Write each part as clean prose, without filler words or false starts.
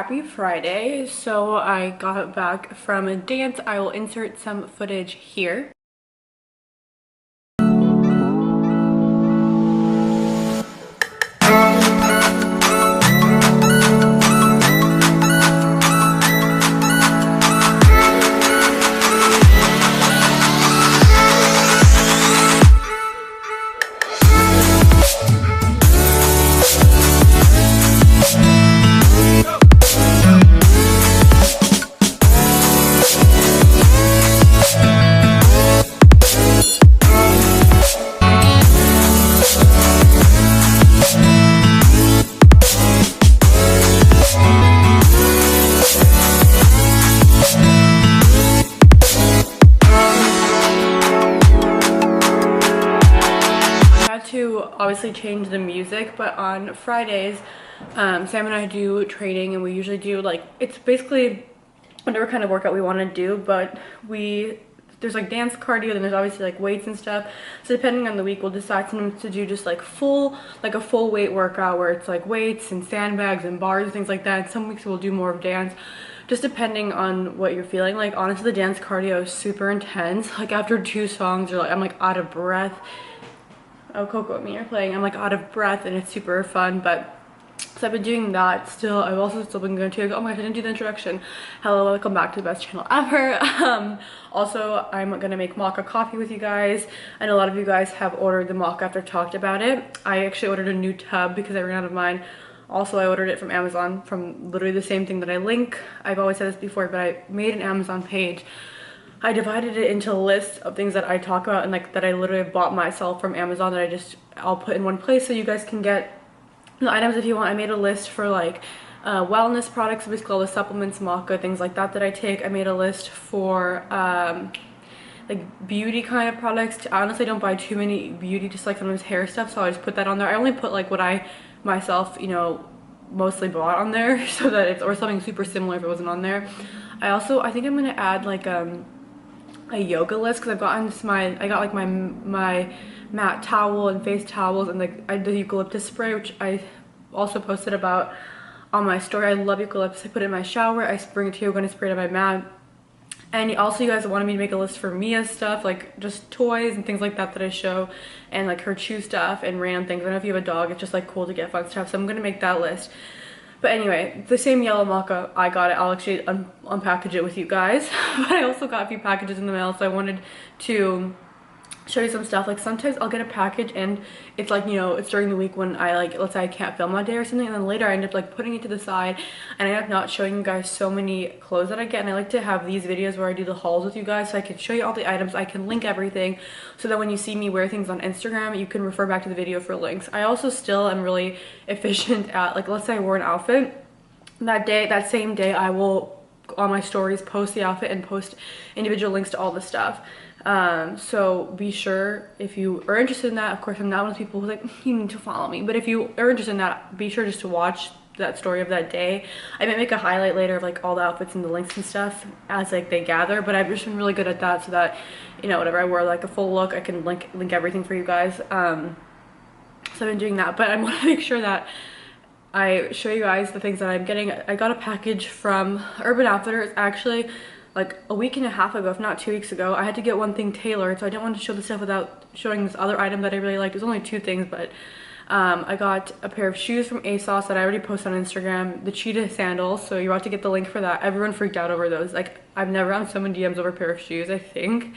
Happy Friday. So I got back from a dance. I will insert some footage here. Obviously change the music, but on Fridays Sam and I do training, and we usually do like, it's basically whatever kind of workout we want to do, but there's like dance, cardio, then there's obviously like weights and stuff. So depending on the week, we'll decide sometimes to do just like a full weight workout where it's like weights and sandbags and bars and things like that. And some weeks we'll do more of dance, just depending on what you're feeling. Like honestly, the dance cardio is super intense. Like after 2 songs, I'm like out of breath. Oh, Coco and me are playing. I'm like out of breath, and it's super fun. But so I've been doing that still. I've also still been going to, oh my gosh, I didn't do the introduction. Hello, welcome back to the best channel ever. Also, I'm gonna make maca coffee with you guys. I know a lot of you guys have ordered the maca after talked about it. I actually ordered a new tub because I ran out of mine. Also, I ordered it from Amazon, from literally the same thing that I link. I've always said this before, but I made an Amazon page. I divided it into lists of things that I talk about and like that I literally bought myself from Amazon that I'll put in one place so you guys can get the items if you want. I made a list for like wellness products, basically all the supplements, maca, things like that I take. I made a list for like beauty kind of products. I honestly don't buy too many beauty, just like sometimes hair stuff, so I just put that on there. I only put like what I myself, you know, mostly bought on there so that it's, or something super similar if it wasn't on there. I think I'm gonna add like a yoga list, because I've gotten this, I got like my mat towel and face towels and like the eucalyptus spray, which I also posted about on my story. I love eucalyptus. I put it in my shower, I bring it to yoga and I spray it on my mat. And also you guys wanted me to make a list for Mia's stuff, like just toys and things like that I show, and like her chew stuff and random things. I know if you have a dog, it's just like cool to get fun stuff, so I'm gonna make that list. But anyway, the same yellow maca, I got it. I'll actually unpackage it with you guys. But I also got a few packages in the mail, so I wanted to show you some stuff. Like sometimes I'll get a package and it's like, you know, it's during the week when I like, let's say I can't film that day or something, and then later I end up like putting it to the side and I end up not showing you guys so many clothes that I get. And I like to have these videos where I do the hauls with you guys so I can show you all the items, I can link everything, so that when you see me wear things on Instagram, you can refer back to the video for links. I also still am really efficient at, like, let's say I wore an outfit that same day, I will on my stories post the outfit and post individual links to all the stuff. So be sure, if you are interested in that, of course I'm not one of those people who's like, you need to follow me, but if you are interested in that, be sure just to watch that story of that day. I might make a highlight later of like all the outfits and the links and stuff as like they gather, but I've just been really good at that, so that, you know, whenever I wear like a full look, I can link everything for you guys. So I've been doing that, but I want to make sure that I show you guys the things that I'm getting. I got a package from Urban Outfitters actually like a week and a half ago, if not 2 weeks ago. I had to get one thing tailored, so I didn't want to show the stuff without showing this other item that I really liked. It was only 2 things, but I got a pair of shoes from Asos that I already posted on Instagram, the cheetah sandals, so you're about to get the link for that. Everyone freaked out over those. Like, I've never gotten so many DMs over a pair of shoes, I think.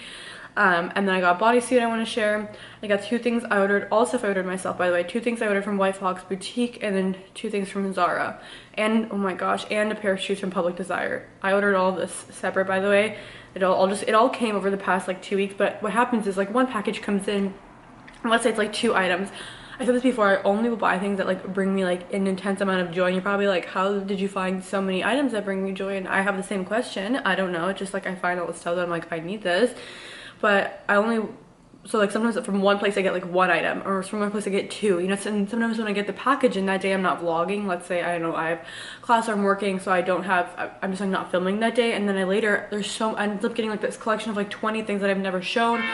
And then I got a bodysuit I want to share. I got 2 things I ordered, all stuff I ordered myself, by the way. 2 things I ordered from Whitefoxboutique, and then 2 things from Zara. And oh my gosh, and a pair of shoes from Public Desire. I ordered all of this separate, by the way. It all came over the past like 2 weeks, but what happens is like one package comes in, and let's say it's like 2 items. I said this before, I only will buy things that like bring me like an intense amount of joy, and you're probably like, how did you find so many items that bring me joy? And I have the same question. I don't know, it's just like I find all the stuff that I'm like, I need this. But I only, so like sometimes from one place I get like 1 item, or from one place I get 2, you know. And sometimes when I get the package and that day I'm not vlogging, let's say, I don't know, I have class or I'm working, so I don't have, I'm just like not filming that day, and then I end up getting like this collection of like 20 things that I've never shown.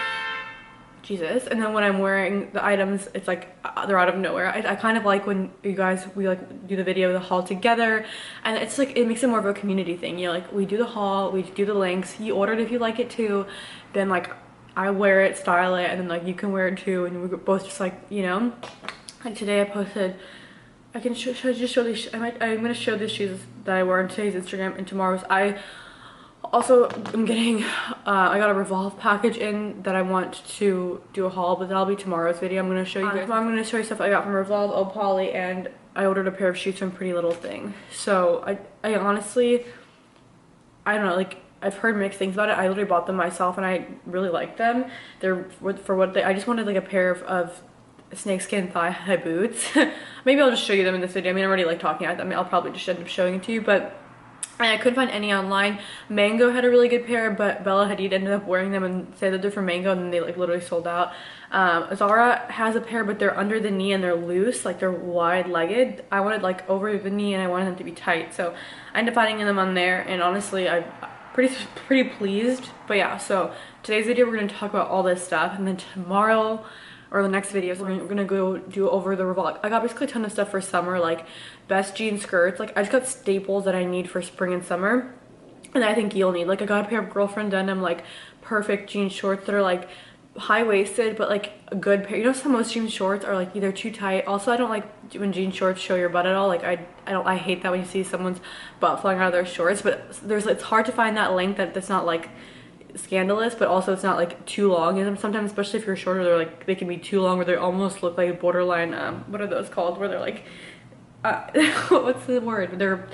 Jesus. And then when I'm wearing the items, it's like they're out of nowhere. I kind of like when we like do the video, the haul together, and it's like it makes it more of a community thing. You know, like we do the haul, we do the links, you order it if you like it too, then like I wear it, style it, and then like you can wear it too, and we're both just like, you know. Like today I posted, I can show these. I'm gonna show the shoes that I wear on today's Instagram and tomorrow's. I also am getting I got a Revolve package in that I want to do a haul, but that'll be tomorrow's video. I'm gonna show you guys. Tomorrow I'm gonna show you stuff I got from Revolve, Opoly, and I ordered a pair of shoes from Prettylittlething. So I honestly, I don't know, like I've heard mixed things about it. I literally bought them myself and I really like them. They're for what they, I just wanted like a pair of snakeskin thigh-high boots. Maybe I'll just show you them in this video. I mean, I'm already like talking at them. I'll probably just end up showing it to you, but I couldn't find any online. Mango had a really good pair, but Bella Hadid ended up wearing them and said that they're from Mango, and then they like literally sold out. Zara has a pair, but they're under the knee and they're loose, like they're wide-legged. I wanted like over the knee and I wanted them to be tight, so I ended up finding them on there, and honestly I'm pretty pleased. But yeah, so today's video we're going to talk about all this stuff, and then tomorrow or the next videos we're gonna go do over the Revolve. I got basically a ton of stuff for summer, like best jean skirts. Like I just got staples that I need for spring and summer, and I think you'll need. Like I got a pair of girlfriend denim, like perfect jean shorts that are like high-waisted but like a good pair. You know, some most jean shorts are like either too tight. Also, I don't like when jean shorts show your butt at all. Like I hate that when you see someone's butt flying out of their shorts. But it's hard to find that length that's not like scandalous, but also it's not like too long. And sometimes, especially if you're shorter, they can be too long where they almost look like borderline what are those called, where they're like what's the word, they're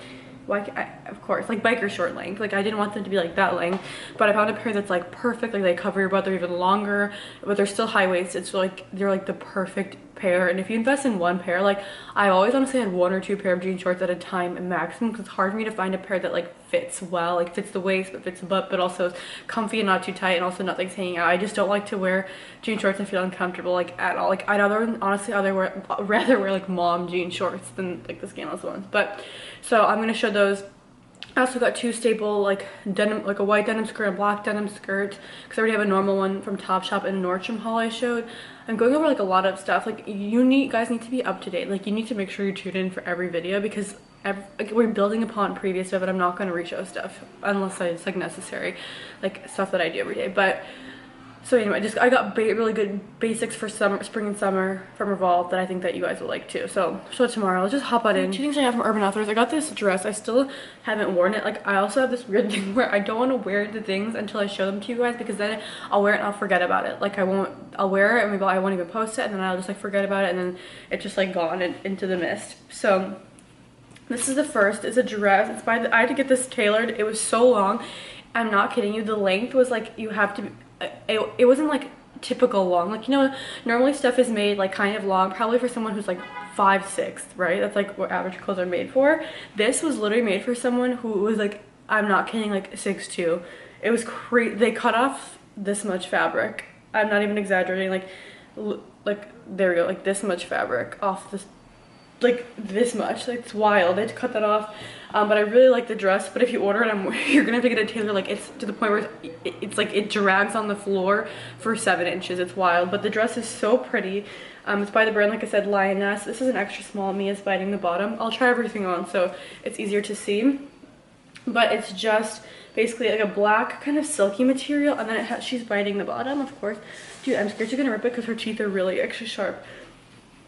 of course like biker short length. Like I didn't want them to be like that length, but I found a pair that's like perfect. Like they cover your butt, they're even longer, but they're still high-waisted, so like they're like the perfect pair. And if you invest in one pair, like I always honestly had one or two pair of jean shorts at a time maximum, because it's hard for me to find a pair that like fits well, like fits the waist but fits the butt, but also is comfy and not too tight, and also nothing's hanging out. I just don't like to wear jean shorts and feel uncomfortable like at all. Like I'd rather wear like mom jean shorts than like the scandalous ones. But so I'm gonna show those. I also got two staple like denim, like a white denim skirt and a black denim skirt, because I already have a normal one from Topshop and a Nordstrom haul I showed. I'm going over like a lot of stuff. Like guys need to be up to date. Like you need to make sure you tune in for every video, because we're building upon previous stuff, and I'm not going to re-show stuff unless it's like necessary, like stuff that I do every day. But so anyway, I got really good basics for spring and summer from Revolve that I think that you guys will like too. So tomorrow, let's just hop on in. Two things I have from Urban Outfitters. I got this dress. I still haven't worn it. Like I also have this weird thing where I don't want to wear the things until I show them to you guys, because then I'll wear it and I'll forget about it. Like I'll wear it and maybe I won't even post it, and then I'll just like forget about it, and then it's just like gone into the mist. So this is the first. It's a dress. It's by I had to get this tailored. It was so long. I'm not kidding you. The length was like, you have to, it wasn't like typical long. Like, you know, normally stuff is made like kind of long, probably for someone who's like 5'6", right? That's like what average clothes are made for. This was literally made for someone who was like, I'm not kidding, like 6'2". It was crazy. They cut off this much fabric. I'm not even exaggerating. Like there we go, like this much fabric off this, like this much. Like, it's wild. They had to cut that off. But I really like the dress. But if you order it, you're gonna have to get a tailor. Like, it's to the point where it's like it drags on the floor for 7 inches. It's wild. But the dress is so pretty. It's by the brand, like I said, Lioness. This is an extra small. Mia's biting the bottom. I'll try everything on so it's easier to see. But it's just basically like a black kind of silky material, and then it has, she's biting the bottom, of course. Dude, I'm scared she's gonna rip it because her teeth are really extra sharp.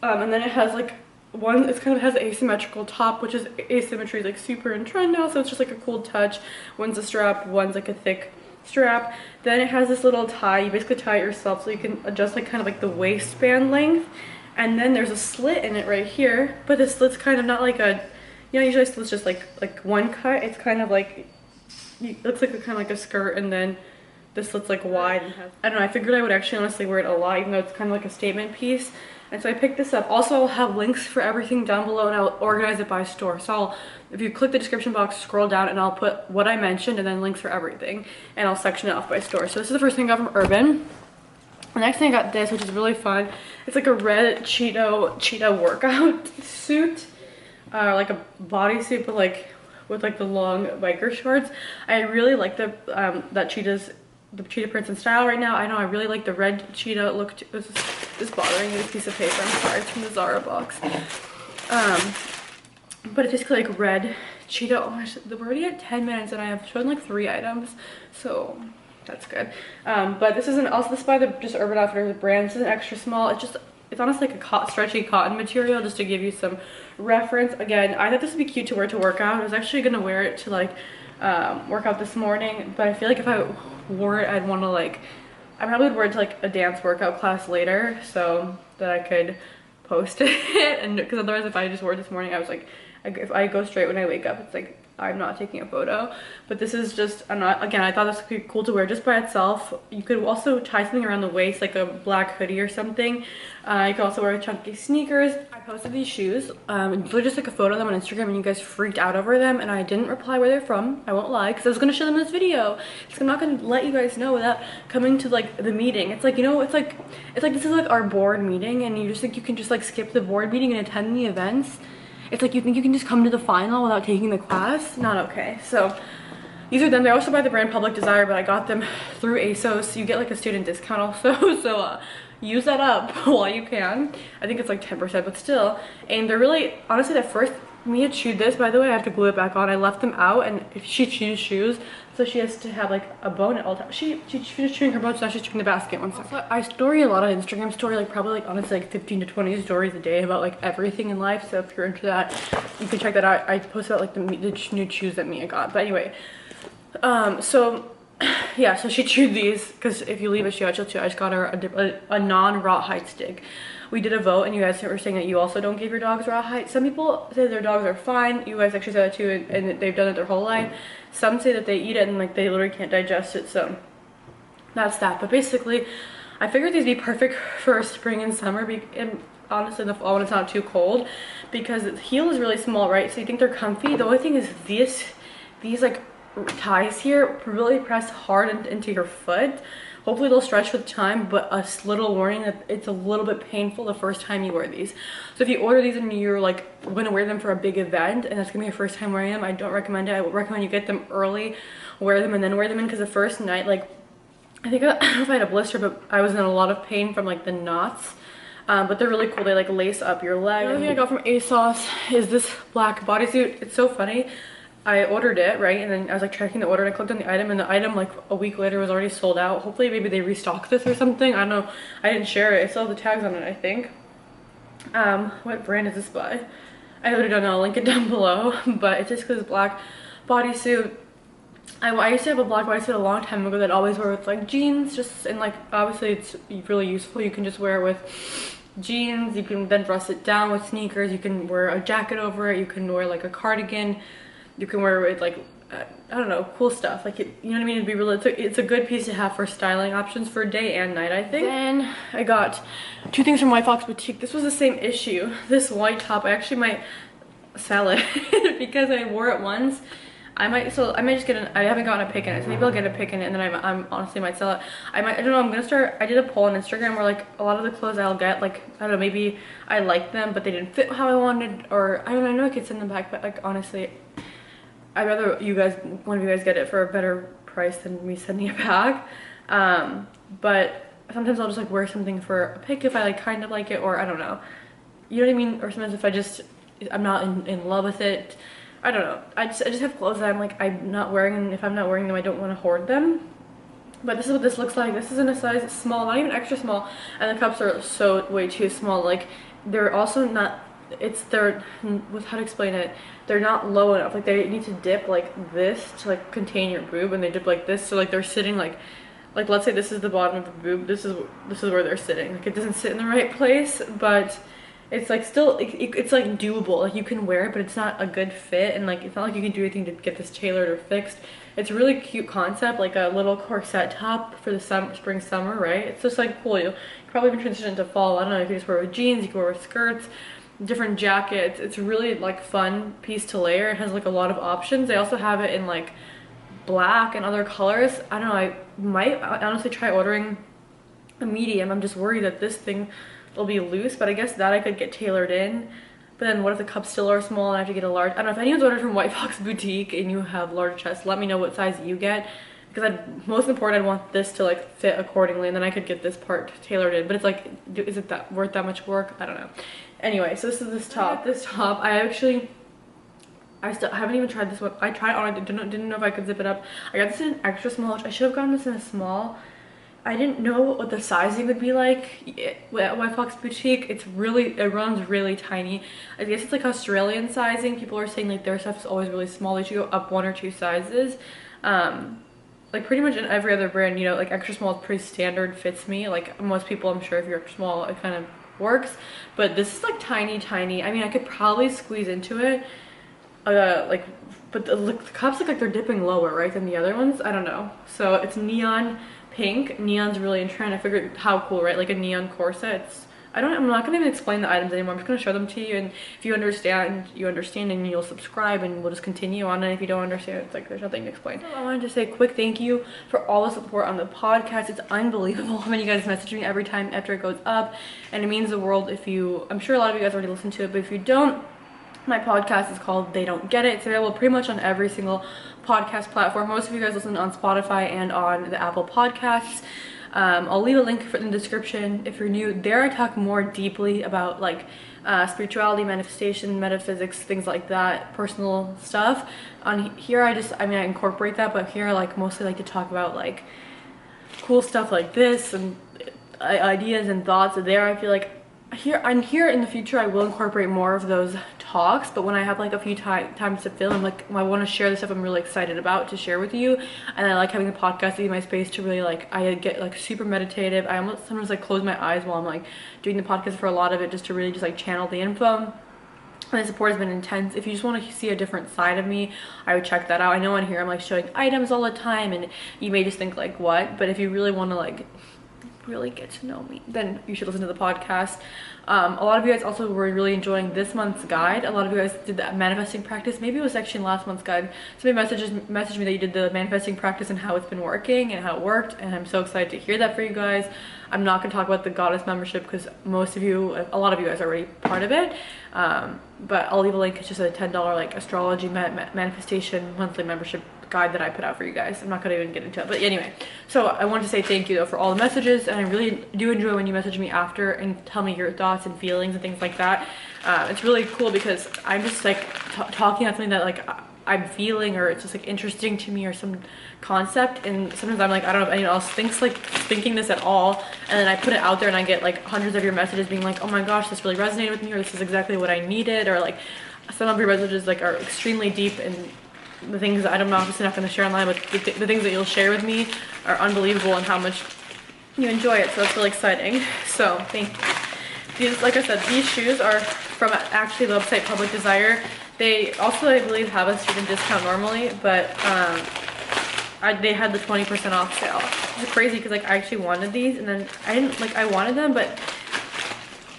And then it has like it kind of has an asymmetrical top, which is asymmetry is like super in trend now, so it's just like a cool touch. One's a strap, one's like a thick strap. Then it has this little tie. You basically tie it yourself, so you can adjust like kind of like the waistband length. And then there's a slit in it right here, but the slit's kind of not like a, you know, usually slit's just like one cut. It's kind of like, it looks like kind of like a skirt, and then the slit's like wide. And I don't know, I figured I would actually honestly wear it a lot, even though it's kind of like a statement piece. And so I picked this up. Also, I'll have links for everything down below, and I'll organize it by store. So if you click the description box, scroll down, and I'll put what I mentioned and then links for everything. And I'll section it off by store. So this is the first thing I got from Urban. The next thing I got this, which is really fun. It's like a red cheetah workout suit. Like a bodysuit, but like with like the long biker shorts. I really like the that cheetah's the cheetah prints in style right now. I know I really like the red cheetah look. This is bothering me, this piece of paper. I'm sorry, it's from the Zara box. But it's basically like red cheetah. Oh my gosh, we're already at 10 minutes and I have shown like 3 items, so that's good. But this isn't also, this is by the just Urban Outfitters brand. This is an extra small. It's honestly like a stretchy cotton material, just to give you some reference. Again, I thought this would be cute to wear to work out. I was actually gonna wear it to like work out this morning, but I feel like if I wore it, I'd want to like, I probably would wear it to like a dance workout class later, so that I could post it. And because otherwise, if I just wore it this morning, I was like, if I go straight when I wake up, it's like I'm not taking a photo. But this is just, I'm not, again, I thought this would be cool to wear just by itself. You could also tie something around the waist, like a black hoodie or something. You could also wear chunky sneakers. I posted these shoes, literally just like a photo of them on Instagram, and you guys freaked out over them, and I didn't reply where they're from. I won't lie, because I was gonna show them in this video. So I'm not gonna let you guys know without coming to like the meeting. It's like, you know, it's like this is like our board meeting, and you just think you can just like skip the board meeting and attend the events. It's like you think you can just come to the final without taking the class. Not okay. So these are them. They're also by the brand Public Desire, but I got them through Asos. You get like a student discount also, so use that up while you can. I think it's like 10%, but still. And they're really, honestly, at first, Mia chewed this. By the way, I have to glue it back on. I left them out, and if she chews shoes, so she has to have like a bone at all times. She's chewing her bone, so now she's chewing the basket. One second. Also, I story a lot on Instagram story, like probably like honestly like 15 to 20 stories a day about like everything in life. So if you're into that, you can check that out. I post about like the new shoes that Mia got. But anyway, so yeah, so she chewed these because if you leave a shoe out, she'll chew. I just got her a non-rawhide stick. We did a vote, and you guys were saying that you also don't give your dogs rawhide. Some people say their dogs are fine. You guys actually said that too, and they've done it their whole life. Some say that they eat it and like they literally can't digest it, so that's that. But basically, I figured these would be perfect for spring and summer, and honestly in the fall when it's not too cold, because the heel is really small, right? So you think they're comfy. The only thing is these like ties here really press hard into your foot. Hopefully they'll stretch with time, but a little warning that it's a little bit painful the first time you wear these. So if you order these and you're like going to wear them for a big event and that's gonna be your first time wearing them, I don't recommend it. I would recommend you get them early, wear them, and then wear them in, because the first night, like I don't know if I had a blister, but I was in a lot of pain from like the knots. But they're really cool. They like lace up your leg. Another thing I got from Asos is this black bodysuit. It's so funny. I ordered it, right? And then I was like tracking the order, and I clicked on the item, and the item like a week later was already sold out. Hopefully maybe they restocked this or something. I don't know. I didn't share it. I still have the tags on it, I think. What brand is this by? I literally don't know. I'll link it down below. But it's just this black bodysuit. I used to have a black bodysuit a long time ago that I always wore with like jeans, just, and like obviously it's really useful. You can just wear it with jeans. You can then dress it down with sneakers. You can wear a jacket over it. You can wear like a cardigan. You can wear it with like I don't know, cool stuff, like you know what I mean. It'd be really, it's a good piece to have for styling options for day and night, I think. Then I got 2 things from Whitefoxboutique. This was the same issue. This white top, I actually might sell it because I wore it once. I might just get I haven't gotten a pick in it, so maybe I'll get a pick in it, and then I'm honestly might sell it. I don't know, I'm gonna start, I did a poll on Instagram where like a lot of the clothes I'll get, like I don't know, maybe I like them but they didn't fit how I wanted, or I know I could send them back, but like honestly I'd rather one of you guys get it for a better price than me sending it back. But sometimes I'll just like wear something for a pic if I like kind of like it, or I don't know, you know what I mean. Or sometimes if I'm not in love with it, I don't know. I just have clothes that I'm like I'm not wearing, and if I'm not wearing them I don't want to hoard them. But this is what this looks like. This is in a size small, not even extra small, and the cups are so way too small. Like they're also not, with how to explain it, they're not low enough. Like they need to dip like this to like contain your boob, and they dip like this, so like they're sitting like let's say this is the bottom of the boob, this is where they're sitting. Like it doesn't sit in the right place, but it's like still it's like doable. Like you can wear it, but it's not a good fit, and like it's not like you can do anything to get this tailored or fixed. It's a really cute concept, like a little corset top for the spring summer, right? It's just like cool. You can probably even transition into fall. I don't know, you can just wear it with jeans, you can wear it with skirts, different jackets. It's really like fun piece to layer. It has like a lot of options. They also have it in like black and other colors. I don't know, I might honestly try ordering a medium. I'm just worried that this thing will be loose, but I guess that I could get tailored in. But then what if the cups still are small and I have to get a large? I don't know, if anyone's ordered from Whitefoxboutique and you have large chests, let me know what size you get, because most important, I'd want this to like fit accordingly, and then I could get this part tailored in. But it's like, is it that worth that much work? I don't know. Anyway, so this is this top. This top, I haven't even tried this one. I tried it on, I didn't know if I could zip it up. I got this in an extra small, which I should have gotten this in a small. I didn't know what the sizing would be like at Whitefoxboutique. It runs really tiny. I guess it's like Australian sizing. People are saying like their stuff is always really small. They should go up 1 or 2 sizes. Like pretty much in every other brand, you know, like extra small is pretty standard, fits me. Like most people, I'm sure if you're extra small, it kind of works. But this is like tiny. I mean, I could probably squeeze into it. But the cups look like they're dipping lower, right, than the other ones. I don't know. So it's neon pink. Neon's really in trend. I figured how cool, right? Like a neon corset. I'm not gonna even explain the items anymore. I'm just gonna show them to you, and if you understand, you understand, and you'll subscribe, and we'll just continue on. And if you don't understand, it's like there's nothing to explain. So I wanted to say a quick thank you for all the support on the podcast. It's unbelievable how many you guys message me every time after it goes up, and it means the world. I'm sure a lot of you guys already listened to it, but if you don't, my podcast is called They Don't Get It. It's available pretty much on every single podcast platform. Most of you guys listen on Spotify and on the Apple Podcasts. I'll leave a link in the description if you're new. There I talk more deeply about like spirituality, manifestation, metaphysics, things like that, personal stuff. On here I incorporate that, but here I like mostly like to talk about like cool stuff like this and ideas and thoughts. There I feel like here in the future I will incorporate more of those talks, but when I have like a few times to film, like I want to share the stuff I'm really excited about to share with you, and I like having the podcast be my space to really like, I get like super meditative. I almost sometimes like close my eyes while I'm like doing the podcast for a lot of it, just to really just like channel the info. And the support has been intense. If you just want to see a different side of me, I would check that out. I know on here I'm like showing items all the time, and you may just think like what, but if you really want to like really get to know me, then you should listen to the podcast. A lot of you guys also were really enjoying this month's guide. A lot of you guys did that manifesting practice. Maybe it was actually in last month's guide. Somebody messaged me that you did the manifesting practice and how it's been working and how it worked, and I'm so excited to hear that for you guys. I'm not going to talk about the goddess membership because a lot of you guys are already part of it, but I'll leave a link. It's just a $10 like astrology manifestation monthly membership guide that I put out for you guys. I'm not gonna even get into it, but anyway, so I want to say thank you though for all the messages, and I really do enjoy when you message me after and tell me your thoughts and feelings and things like that. It's really cool because I'm just like talking about something that like I'm feeling, or it's just like interesting to me, or some concept, and sometimes I'm like, I don't know if anyone else thinking this at all, and then I put it out there and I get like hundreds of your messages being like, oh my gosh, this really resonated with me, or this is exactly what I needed, or like some of your messages like are extremely deep, and the things that I'm obviously not going to share online, but the things that you'll share with me are unbelievable, and how much you enjoy it. So that's really exciting. So thank you. Like I said, these shoes are from actually the website Public Desire. They also, I believe, have a student discount normally, but they had the 20% off sale. It's crazy because like I actually wanted these, and then I wanted them, but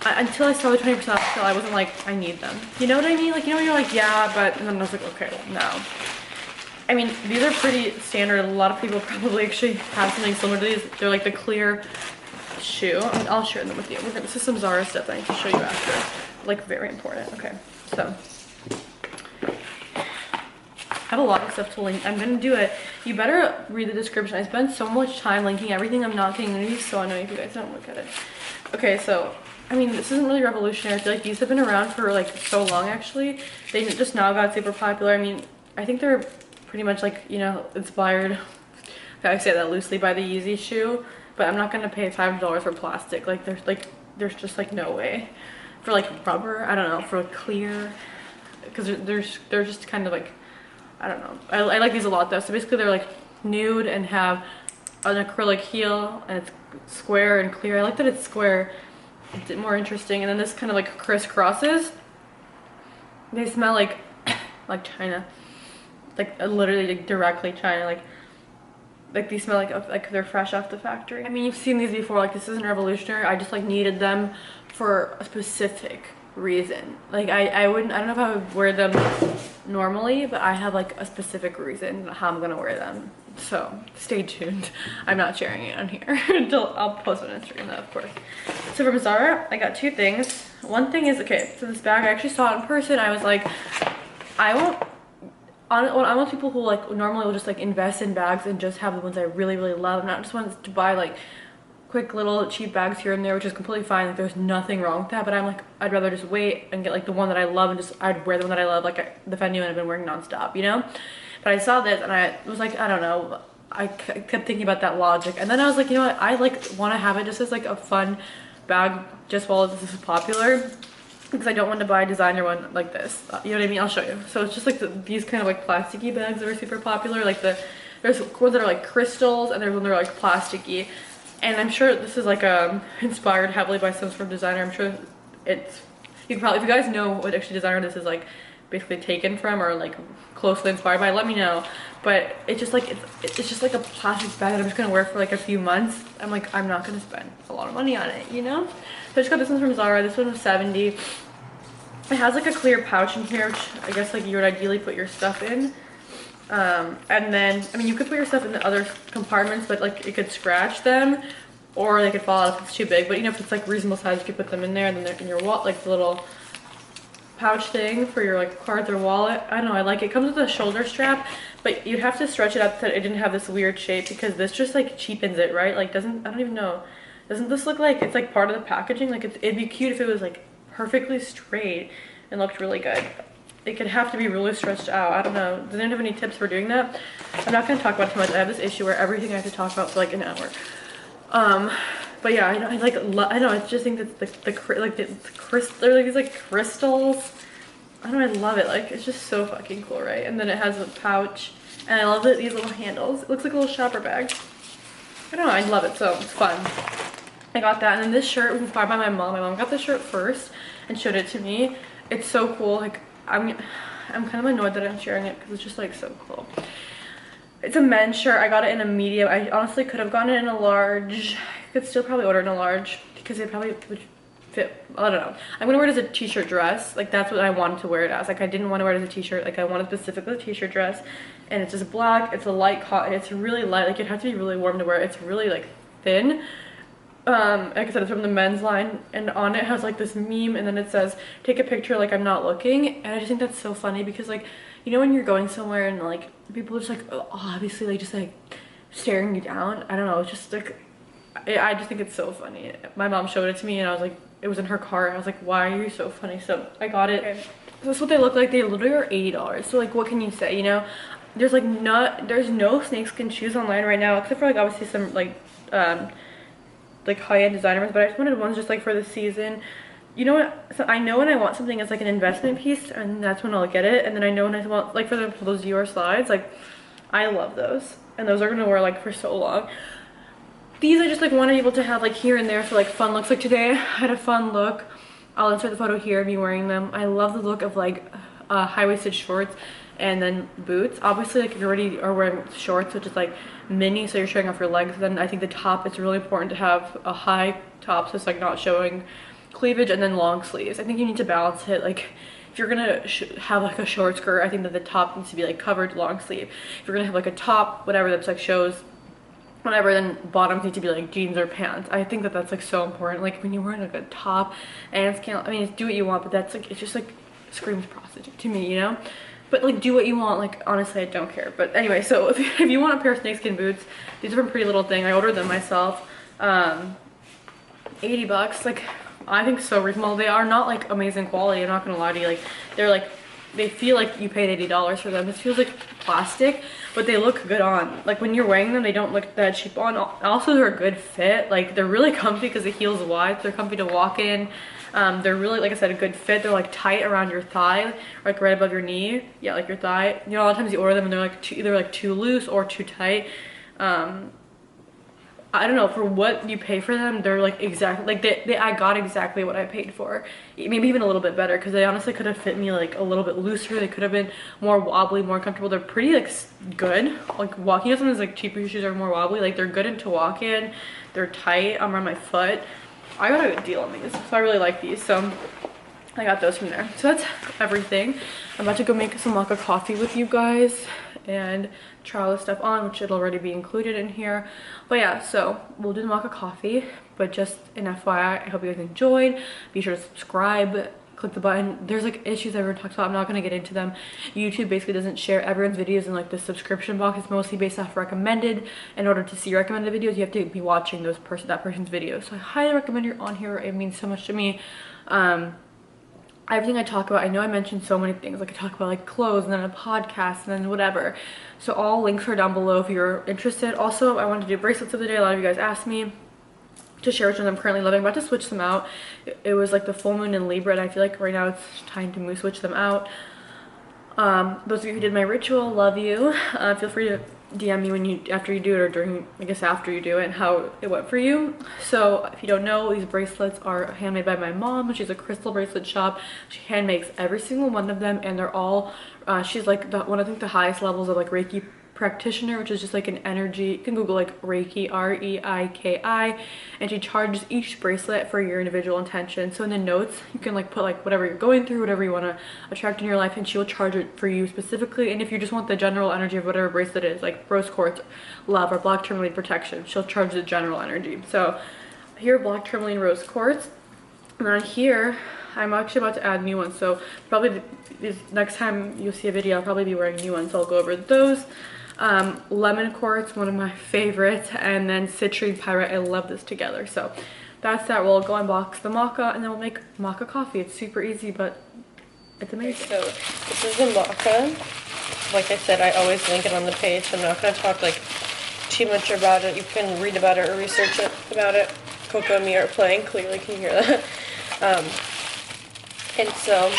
until I saw the 20% off sale, I wasn't like, I need them. You know what I mean? Like, you know, when you're like, yeah, but, and then I was like, okay, no. I mean, these are pretty standard. A lot of people probably actually have something similar to these. They're like the clear shoe. I mean, I'll share them with you. This is some Zara stuff that I need to show you after. Like, very important. Okay, so I have a lot of stuff to link. I'm gonna do it. You better read the description. I spend so much time linking everything I'm not getting. It's gonna be so annoying if you guys don't look at it. Okay, so I mean, this isn't really revolutionary. I feel like these have been around for like so long actually. They just now got super popular. I mean, I think they're pretty much like, you know, inspired, I say that loosely, by the Yeezy shoe, but I'm not gonna pay $5 for plastic. Like there's just like no way. For like rubber, I don't know, for like clear, because they're just kind of like, I don't know. I like these a lot though. So basically they're like nude and have an acrylic heel, and it's square and clear. I like that it's square. It's more interesting. And then this kind of like crisscrosses. They smell like China, like literally like directly China. Like these smell like they're fresh off the factory. I mean, you've seen these before. Like, this isn't revolutionary. I just like needed them for a specific reason. Like I don't know if I would wear them normally, but I have like a specific reason how I'm gonna wear them. So stay tuned. I'm not sharing it on here until I'll post on Instagram though, of course. So from Zara, I got two things. One thing is, okay, so this bag, I actually saw it in person. I was like, I I'm one of people who like normally will just like invest in bags and just have the ones I really really love. I'm not just ones to buy like quick little cheap bags here and there, which is completely fine. Like there's nothing wrong with that, but I'm like, I'd rather just wait and get like the one that I love, and just I'd wear the one that I love, like the Fendi one I've been wearing nonstop, you know. But I saw this and I was like, I don't know, I kept thinking about that logic, and then I was like, you know what, I like want to have it just as like a fun bag just while this is popular, because I don't want to buy a designer one like this. You know what I mean? I'll show you. So it's just like these kind of like plasticky bags that are super popular. Like there's ones that are like crystals, and there's ones that are like plasticky. And I'm sure this is like inspired heavily by some sort of designer. I'm sure it's, you can probably, if you guys know what actually designer this is like basically taken from or like closely inspired by, let me know. But it's just like it's just like a plastic bag that I'm just gonna wear for like a few months. I'm like, I'm not gonna spend a lot of money on it, you know. So I just got this one from Zara. This one was 70. It has like a clear pouch in here, which I guess like you would ideally put your stuff in. And then, I mean, you could put your stuff in the other compartments, but like it could scratch them, or they could fall out if it's too big. But you know, if it's like reasonable size, you could put them in there, and then they're in your wallet, like the little pouch thing for your like cards or wallet. I don't know, I like it. It comes with a shoulder strap, but you'd have to stretch it out so that it didn't have this weird shape, because this just like cheapens it, right? Like I don't even know, doesn't this look like it's like part of the packaging? Like it'd be cute if it was like perfectly straight and looked really good. It could have to be really stretched out. I don't know. Does anyone have any tips for doing that? I'm not going to talk about it too much. I have this issue where everything I have to talk about for like an hour. But yeah, I know. I just think that the crystal, like these like crystals. I don't know. I love it. Like it's just so fucking cool, right? And then it has a pouch, and I love these little handles. It looks like a little shopper bag. I don't know. I love it. So it's fun. I got that, and then this shirt was inspired by my mom. My mom got this shirt first and showed it to me. It's so cool. Like I'm kind of annoyed that I'm sharing it because it's just like so cool. It's a men's shirt. I got it in a medium. I honestly could have gotten it in a large. I could still probably order it in a large because it probably would fit. I don't know. I'm gonna wear it as a t-shirt dress. Like that's what I wanted to wear it as. Like I didn't want to wear it as a t-shirt. Like I wanted specifically a t-shirt dress, and it's just black. It's a light cotton. It's really light. Like you'd have to be really warm to wear it. It's really like thin. Like I said, it's from the men's line, and on it has like this meme, and then it says take a picture like I'm not looking. And I just think that's so funny, because like, you know, when you're going somewhere and like people are just like obviously like just like staring you down. I don't know, it's just like I just think it's so funny. My mom showed it to me, and I was like, it was in her car. I was like, why are you so funny? So I got it. Okay. So this is what they look like. They literally are $80. So like, what can you say? You know, there's like there's no snakeskin shoes online right now, except for like obviously some like high-end designers, but I just wanted ones just like for the season. You know what, so I know when I want something as like an investment piece, and that's when I'll get it. And then I know when I want like for those Dior slides, like I love those, and those are gonna wear like for so long. These I just like want to be able to have like here and there for like fun looks. Like today I had a fun look. I'll insert the photo here of me wearing them. I love the look of like high-waisted shorts and then boots. Obviously, like if you already are wearing shorts, which is like mini, so you're showing off your legs, then I think the top, it's really important to have a high top, so it's like not showing cleavage, and then long sleeves. I think you need to balance it. Like if you're gonna have like a short skirt, I think that the top needs to be like covered long sleeve. If you're gonna have like a top, whatever, that's like shows whatever, then bottoms need to be like jeans or pants. I think that that's like so important. Like when you're wearing like a top and it's I mean, do what you want, but that's like, it's just like screams prostitute to me, you know. But like do what you want. Like honestly, I don't care. But anyway, so if you want a pair of snakeskin boots, these are from Prettylittlething. I ordered them myself. 80 bucks. Like I think so reasonable. They are not like amazing quality, I'm not gonna lie to you. Like they're like, they feel like you paid $80 for them. This feels like plastic, but they look good on. Like when you're wearing them, they don't look that cheap on. Also, they're a good fit. Like they're really comfy because the heel's wide. They're comfy to walk in. They're really, like I said, a good fit. They're like tight around your thigh, like right above your knee. Yeah, like your thigh. You know, a lot of times you order them and they're like either like too loose or too tight. I don't know, for what you pay for them, they're like exactly like I got exactly what I paid for, maybe even a little bit better, because they honestly could have fit me like a little bit looser. They could have been more wobbly, more comfortable. They're pretty like good. Like walking, you know, sometimes like cheaper shoes are more wobbly. Like they're good to walk in. They're tight around my foot. I got a good deal on these, so I really like these. So I got those from there. So that's everything. I'm about to go make some mocha coffee with you guys and try all this stuff on, which it'll already be included in here. But yeah, so we'll do the mocha coffee, but just an FYI, I hope you guys enjoyed. Be sure to subscribe, click the button. There's like issues everyone talks about. I'm not going to get into them. YouTube basically doesn't share everyone's videos in like the subscription box. It's mostly based off recommended. In order to see recommended videos, you have to be watching that person's videos. So I highly recommend you're on here. It means so much to me. Everything I talk about, I know I mentioned so many things, like I talk about like clothes and then a podcast and then whatever. So all links are down below if you're interested. Also, I wanted to do bracelets of the day. A lot of you guys asked me to share which ones I'm currently loving. I'm about to switch them out. It was like the full moon in Libra, and I feel like right now it's time to switch them out. Those of you who did my ritual, love you. Feel free to DM me after you do it, or during, I guess after you do it, and how it went for you. So if you don't know, these bracelets are handmade by my mom. She's a crystal bracelet shop. She hand makes every single one of them, and they're all she's like one of the highest levels of like Reiki practitioner, which is just like an energy, you can Google like Reiki, R-E-I-K-I, and she charges each bracelet for your individual intention. So in the notes you can like put like whatever you're going through, whatever you want to attract in your life, and she will charge it for you specifically. And if you just want the general energy of whatever bracelet it is, like rose quartz, love, or black tourmaline protection, she'll charge the general energy. So here, black tourmaline rose quartz, and then here I'm actually about to add new ones, so probably this next time you'll see a video I'll probably be wearing new ones, so I'll go over those. Lemon quartz, one of my favorites, and then citrine pyrite. I love this together. So that's that. We'll go unbox the maca, and then we'll make maca coffee. It's super easy, but it's amazing. So this is the maca. Like I said, I always link it on the page, so I'm not going to talk like too much about it. You can read about it or research about it. Coco and me are playing, clearly can you hear that? And so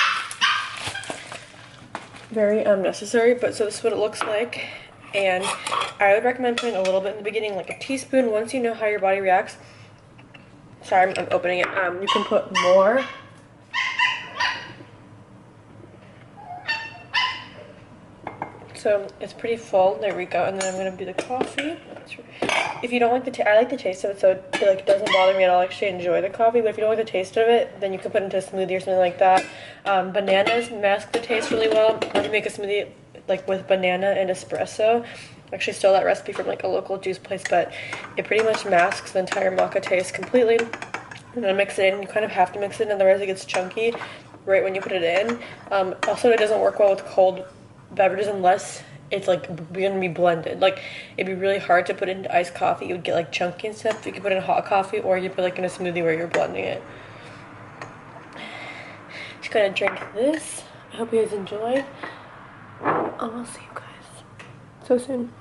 very necessary, but so this is what it looks like. And I would recommend putting a little bit in the beginning, like a teaspoon. Once you know how your body reacts, sorry, I'm opening it, you can put more. So it's pretty full. There we go. And then I'm going to do the coffee. If you don't like the I like the taste of it, so it like doesn't bother me at all. I actually enjoy the coffee, but if you don't like the taste of it, then you can put it into a smoothie or something like that. Bananas mask the taste really well. If you make a smoothie like with banana and espresso, I actually stole that recipe from like a local juice place, but it pretty much masks the entire maca taste completely. And then mix it in. You kind of have to mix it in, otherwise it gets chunky right when you put it in. Also, it doesn't work well with cold beverages unless it's like gonna be blended. Like it'd be really hard to put it into iced coffee. You would get like chunky and stuff. You could put it in hot coffee, or you put like in a smoothie where you're blending it. Just gonna drink this. I hope you guys enjoy. And I'll see you guys so soon.